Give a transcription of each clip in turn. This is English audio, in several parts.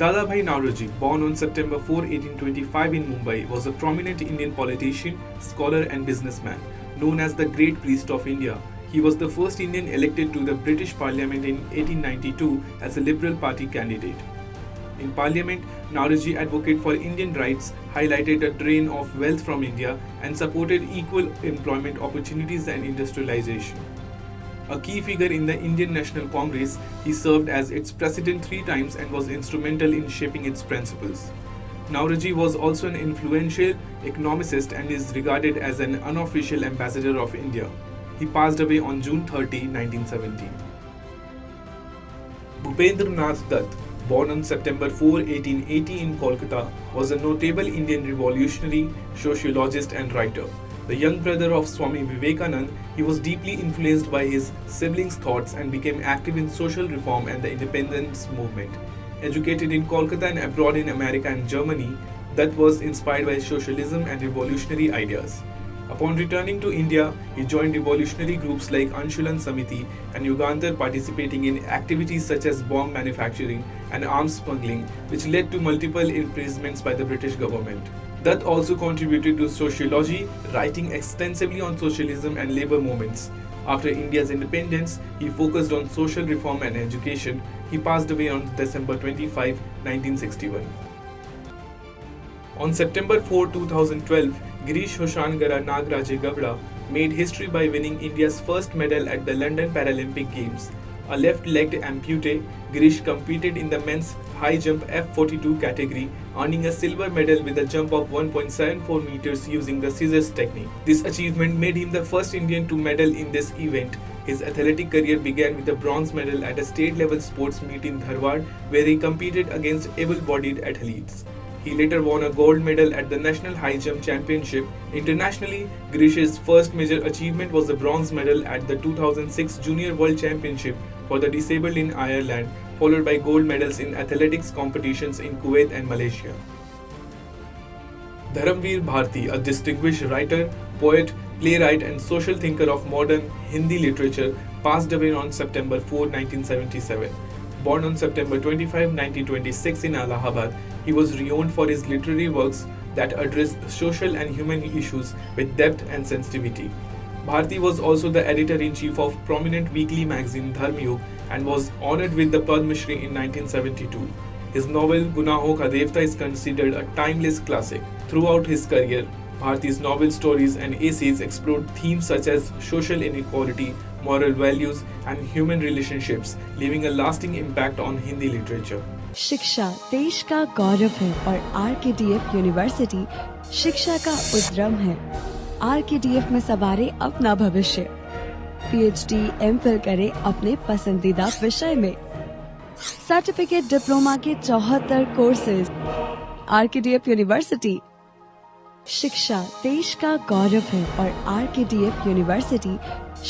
Dadabhai Naoroji, born on September 4, 1825 in Mumbai, was a prominent Indian politician, scholar and businessman, known as the Great Priest of India. He was the first Indian elected to the British Parliament in 1892 as a Liberal Party candidate. In Parliament, Naoroji advocated for Indian rights, highlighted a drain of wealth from India, and supported equal employment opportunities and industrialization. A key figure in the Indian National Congress, he served as its president 3 times and was instrumental in shaping its principles. Naoroji was also an influential economist and is regarded as an unofficial ambassador of India. He passed away on June 30, 1917. Bhupendra Nath Dutt, born on September 4, 1880 in Kolkata, was a notable Indian revolutionary, sociologist and writer. The young brother of Swami Vivekanand, he was deeply influenced by his siblings' thoughts and became active in social reform and the independence movement. Educated in Kolkata and abroad in America and Germany, Dutt was inspired by socialism and revolutionary ideas. Upon returning to India, he joined revolutionary groups like Anshulan Samiti and Yugantar, participating in activities such as bomb manufacturing and arms smuggling, which led to multiple imprisonments by the British government. Dutt also contributed to sociology, writing extensively on socialism and labor movements. After India's independence, he focused on social reform and education. He passed away on December 25, 1961. On September 4, 2012, Girish Hoshangara Nagraje Gabda made history by winning India's first medal at the London Paralympic Games. A left-legged amputee, Girish competed in the men's high jump F42 category, earning a silver medal with a jump of 1.74 meters using the scissors technique. This achievement made him the first Indian to medal in this event. His athletic career began with a bronze medal at a state-level sports meet in Dharwad, where he competed against able-bodied athletes. He later won a gold medal at the National High Jump Championship. Internationally, Girish's first major achievement was the bronze medal at the 2006 Junior World Championship for the disabled in Ireland, followed by gold medals in athletics competitions in Kuwait and Malaysia. Dharamveer Bharti, a distinguished writer, poet, playwright and social thinker of modern Hindi literature, passed away on September 4, 1977. Born on September 25, 1926 in Allahabad, he was renowned for his literary works that addressed social and human issues with depth and sensitivity. Bharti was also the editor-in-chief of prominent weekly magazine Dharmyug and was honored with the Padma Shri in 1972. His novel Gunaahon Ka Devta is considered a timeless classic. Throughout his career, Bharti's novel stories and essays explored themes such as social inequality, moral values and human relationships, leaving a lasting impact on Hindi literature. शिक्षा देश का गौरव है और RKDF university शिक्षा का उद्यम है। RKDF में सवारे अपना भविष्य। पीएचडी एमफिल करे अपने पसंदीदा विषय में। सर्टिफिकेट डिप्लोमा के 74 कोर्सेज। RKDF university. शिक्षा देश का गौरव है और आरकेडीएफ यूनिवर्सिटी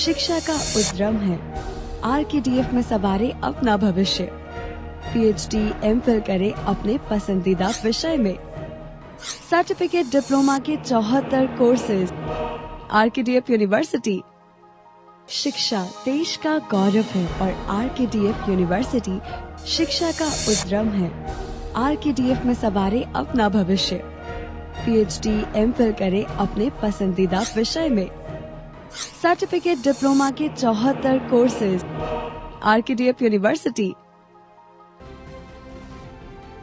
शिक्षा का उद्यम है। आरकेडीएफ में सवारे अपना भविष्य। पीएचडी एमफिल करे अपने पसंदीदा विषय में। सर्टिफिकेट डिप्लोमा के 74 कोर्सेज। RKDF university. शिक्षा देश का गौरव है और आरकेडीएफ यूनिवर्सिटी शिक्षा का उद्यम है। आरकेडीएफ में सवारे अपना भविष्य। पीएचडी एमफिल करे अपने पसंदीदा विषय में। सर्टिफिकेट डिप्लोमा के 74 courses. RKDF university.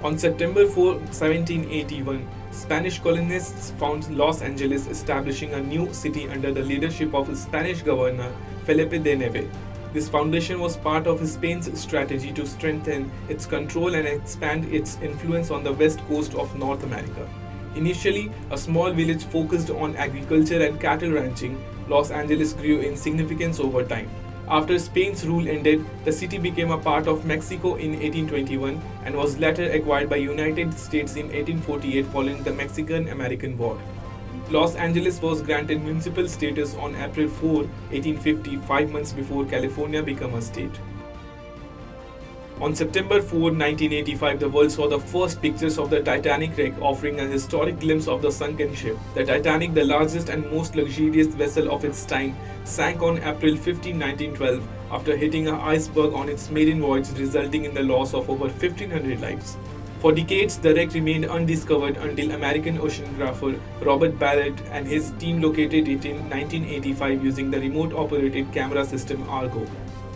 On September 4, 1781, Spanish colonists found Los Angeles, establishing a new city under the leadership of Spanish governor Felipe de Neve. This foundation was part of Spain's strategy to strengthen its control and expand its influence on the west coast of North America. Initially, a small village focused on agriculture and cattle ranching, Los Angeles grew in significance over time. After Spain's rule ended, the city became a part of Mexico in 1821 and was later acquired by United States in 1848 following the Mexican-American War. Los Angeles was granted municipal status on April 4, 1850, 5 months before California became a state. On September 4, 1985, the world saw the first pictures of the Titanic wreck, offering a historic glimpse of the sunken ship. The Titanic, the largest and most luxurious vessel of its time, sank on April 15, 1912, after hitting an iceberg on its maiden voyage, resulting in the loss of over 1,500 lives. For decades, the wreck remained undiscovered until American oceanographer Robert Barrett and his team located it in 1985 using the remote-operated camera system Argo.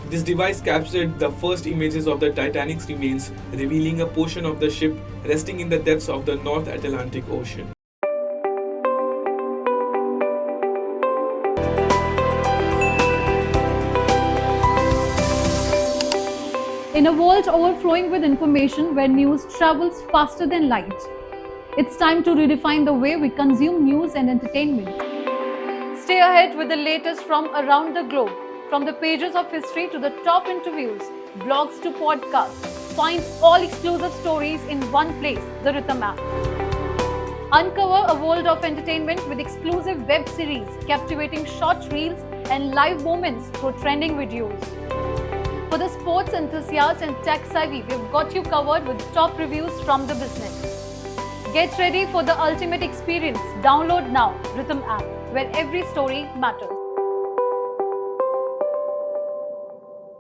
This device captured the first images of the Titanic's remains, revealing a portion of the ship resting in the depths of the North Atlantic Ocean. In a world overflowing with information where news travels faster than light, it's time to redefine the way we consume news and entertainment. Stay ahead with the latest from around the globe, from the pages of history to the top interviews, blogs to podcasts. Find all exclusive stories in one place, the Rhythm app. Uncover a world of entertainment with exclusive web series, captivating short reels and live moments through trending videos. For the sports enthusiast and tech savvy, we've got you covered with top reviews from the business. Get ready for the ultimate experience. Download now Rhythm app, where every story matters.